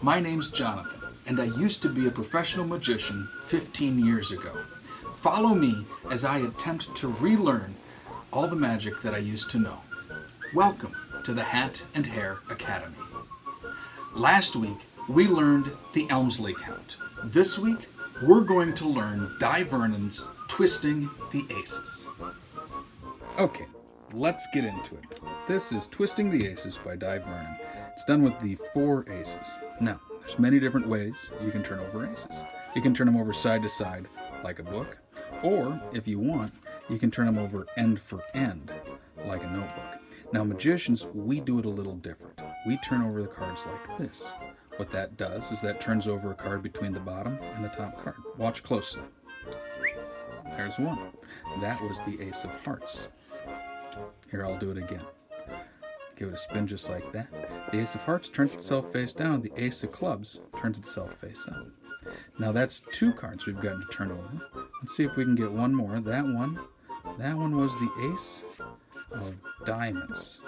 My name's Jonathan, and I used to be a professional magician 15 years ago. Follow me as I attempt to relearn all the magic that I used to know. Welcome to the Hat and Hare Academy. Last week, we learned the Elmsley count. This week, we're going to learn Dai Vernon's Twisting the Aces. Okay, let's get into it. This is Twisting the Aces by Dai Vernon. It's done with the 4 aces. Now, there's many different ways you can turn over aces. You can turn them over side to side like a book, or if you want, you can turn them over end for end like a notebook. Now, magicians, we do it a little different. We turn over the cards like this. What that does is that turns over a card between the bottom and the top card. Watch closely. There's one. That was the Ace of Hearts. Here, I'll do it again. Give it a spin just like that. The Ace of Hearts turns itself face down. The Ace of Clubs turns itself face up. Now that's 2 cards we've got to turn over. Let's see if we can get one more. That one was the Ace of Diamonds.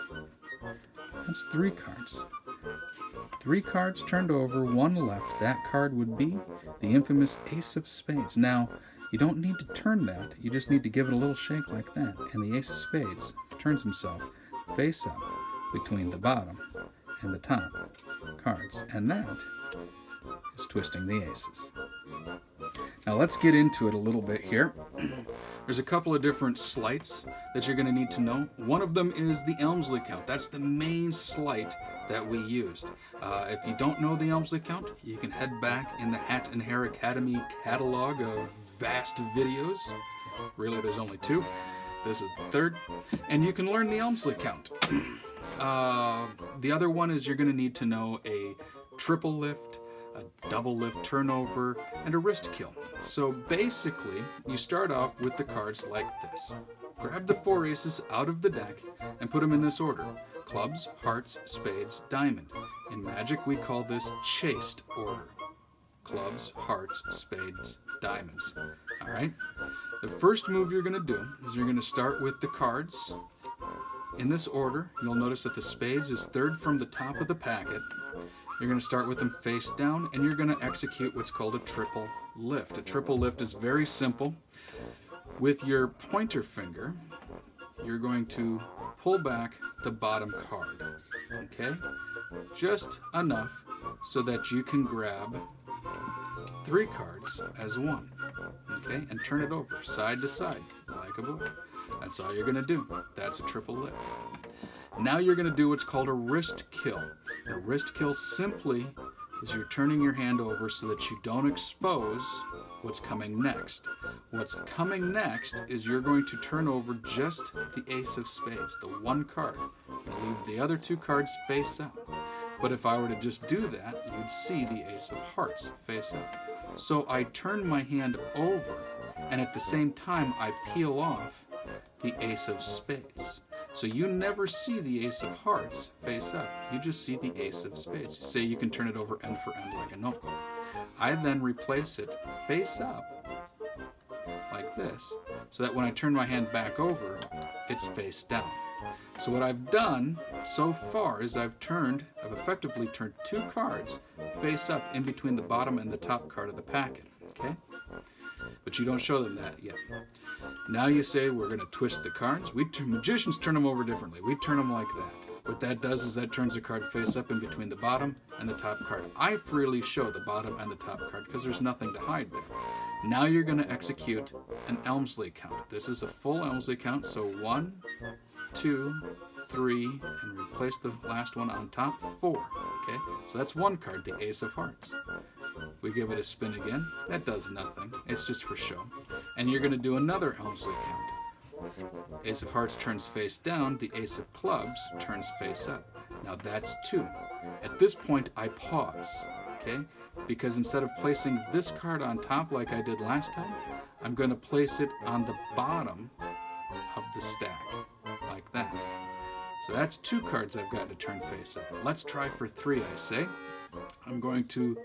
That's 3 cards. 3 cards turned over, 1 left. That card would be the infamous Ace of Spades. Now, you don't need to turn that. You just need to give it a little shake like that. And the Ace of Spades turns himself face up between the bottom and the top cards. And that is Twisting the Aces. Now let's get into it a little bit here. There's a couple of different sleights that you're going to need to know. One of them is the Elmsley count. That's the main sleight that we used. If you don't know the Elmsley count, you can head back in the Hat and Hare Academy catalog of vast videos. Really, there's only 2. This is the 3rd. And you can learn the Elmsley count. The other one is you're going to need to know a triple lift, a double lift turnover, and a wrist kill. So basically, you start off with the cards like this. Grab the 4 aces out of the deck and put them in this order. Clubs, hearts, spades, diamond. In magic, we call this chased order. Clubs, hearts, spades, diamonds. All right? The first move you're going to do is you're going to start with the cards in this order. You'll notice that the spades is 3rd from the top of the packet. You're going to start with them face down, and you're going to execute what's called a triple lift. A triple lift is very simple. With your pointer finger, you're going to pull back the bottom card, okay? Just enough so that you can grab 3 cards as one, okay? And turn it over side to side like a book. That's all you're going to do. That's a triple lift. Now you're going to do what's called a wrist kill. A wrist kill simply is you're turning your hand over so that you don't expose what's coming next. What's coming next is you're going to turn over just the Ace of Spades, the 1 card, and leave the other 2 cards face up. But if I were to just do that, you'd see the Ace of Hearts face up. So I turn my hand over, and at the same time I peel off the Ace of Spades. So you never see the Ace of Hearts face up. You just see the Ace of Spades. Say you can turn it over end for end like a notebook. I then replace it face up like this, so that when I turn my hand back over, it's face down. So what I've done so far is I've effectively turned 2 cards face up in between the bottom and the top card of the packet, okay? But you don't show them that yet. Now you say we're going to twist the cards. Magicians turn them over differently. We turn them like that. What that does is that turns the card face up in between the bottom and the top card. I freely show the bottom and the top card because there's nothing to hide there. Now you're going to execute an Elmsley count. This is a full Elmsley count, so 1, 2, 3, and replace the last one on top, 4. Okay, so that's 1 card, the Ace of Hearts. We give it a spin again. That does nothing. It's just for show. And you're going to do another Elmsley count. Ace of Hearts turns face down. The Ace of Clubs turns face up. Now that's 2. At this point, I pause, okay? Because instead of placing this card on top like I did last time, I'm going to place it on the bottom of the stack, like that. So that's 2 cards I've got to turn face up. Let's try for 3, I say. I'm going to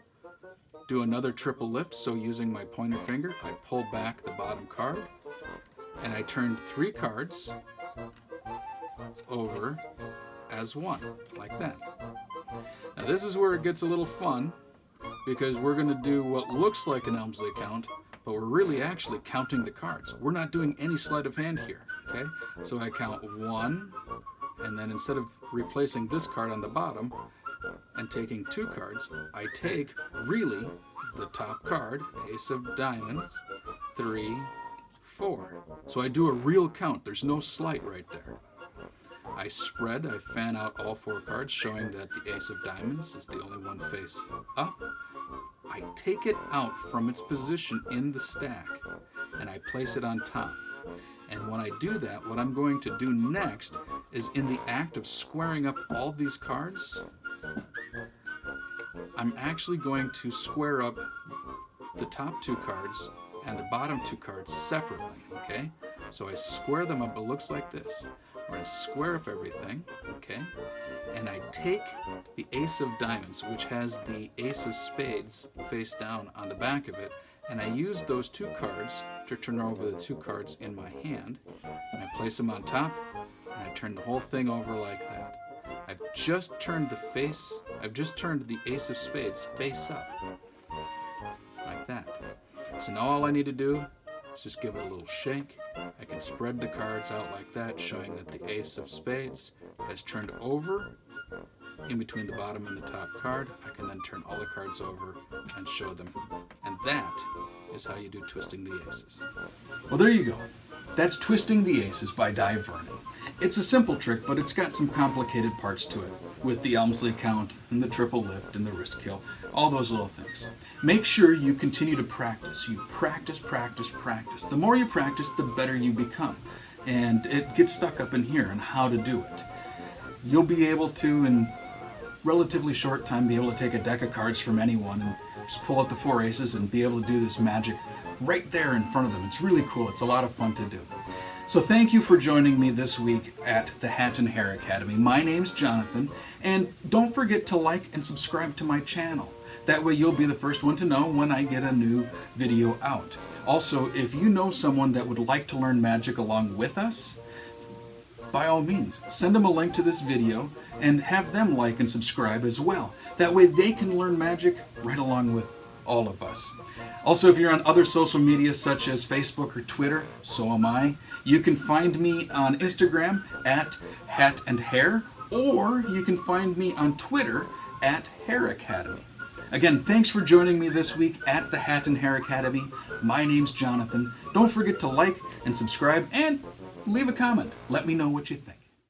do another triple lift, so using my pointer finger, I pull back the bottom card, and I turn 3 cards over as one, like that. Now this is where it gets a little fun, because we're going to do what looks like an Elmsley count, but we're really actually counting the cards. We're not doing any sleight of hand here, okay? So I count 1, and then instead of replacing this card on the bottom and taking 2 cards, I take really the top card, Ace of Diamonds, 3, 4. So I do a real count. There's no sleight right there. I fan out all 4 cards, showing that the Ace of Diamonds is the only one face up. I take it out from its position in the stack, and I place it on top. And when I do that, what I'm going to do next is, in the act of squaring up all these cards, I'm actually going to square up the top 2 cards and the bottom 2 cards separately, okay? So I square them up. It looks like this. We're going to square up everything, okay? And I take the Ace of Diamonds, which has the Ace of Spades face down on the back of it, and I use those 2 cards to turn over the 2 cards in my hand, and I place them on top, and I turn the whole thing over like that. I've just turned the Ace of Spades face up, like that. So now all I need to do is just give it a little shake. I can spread the cards out like that, showing that the Ace of Spades has turned over in between the bottom and the top card. I can then turn all the cards over and show them. And that is how you do Twisting the Aces. Well, there you go. That's Twisting the Aces by Dai Vernon. It's a simple trick, but it's got some complicated parts to it, with the Elmsley count and the triple lift and the wrist kill, all those little things. Make sure you continue to practice. You practice, practice, practice. The more you practice, the better you become. And it gets stuck up in here on how to do it. You'll be able to, in relatively short time, be able to take a deck of cards from anyone and just pull out the 4 aces and be able to do this magic right there in front of them. It's really cool. It's a lot of fun to do. So thank you for joining me this week at the Hat and Hare Academy. My name's Jonathan, and don't forget to like and subscribe to my channel. That way you'll be the first one to know when I get a new video out. Also, if you know someone that would like to learn magic along with us, by all means, send them a link to this video and have them like and subscribe as well. That way they can learn magic right along with all of us. Also, if you're on other social media such as Facebook or Twitter, so am I. You can find me on Instagram at Hat and Hare, or you can find me on Twitter at Hare Academy. Again, thanks for joining me this week at the Hat and Hare Academy. My name's Jonathan. Don't forget to like and subscribe and leave a comment. Let me know what you think.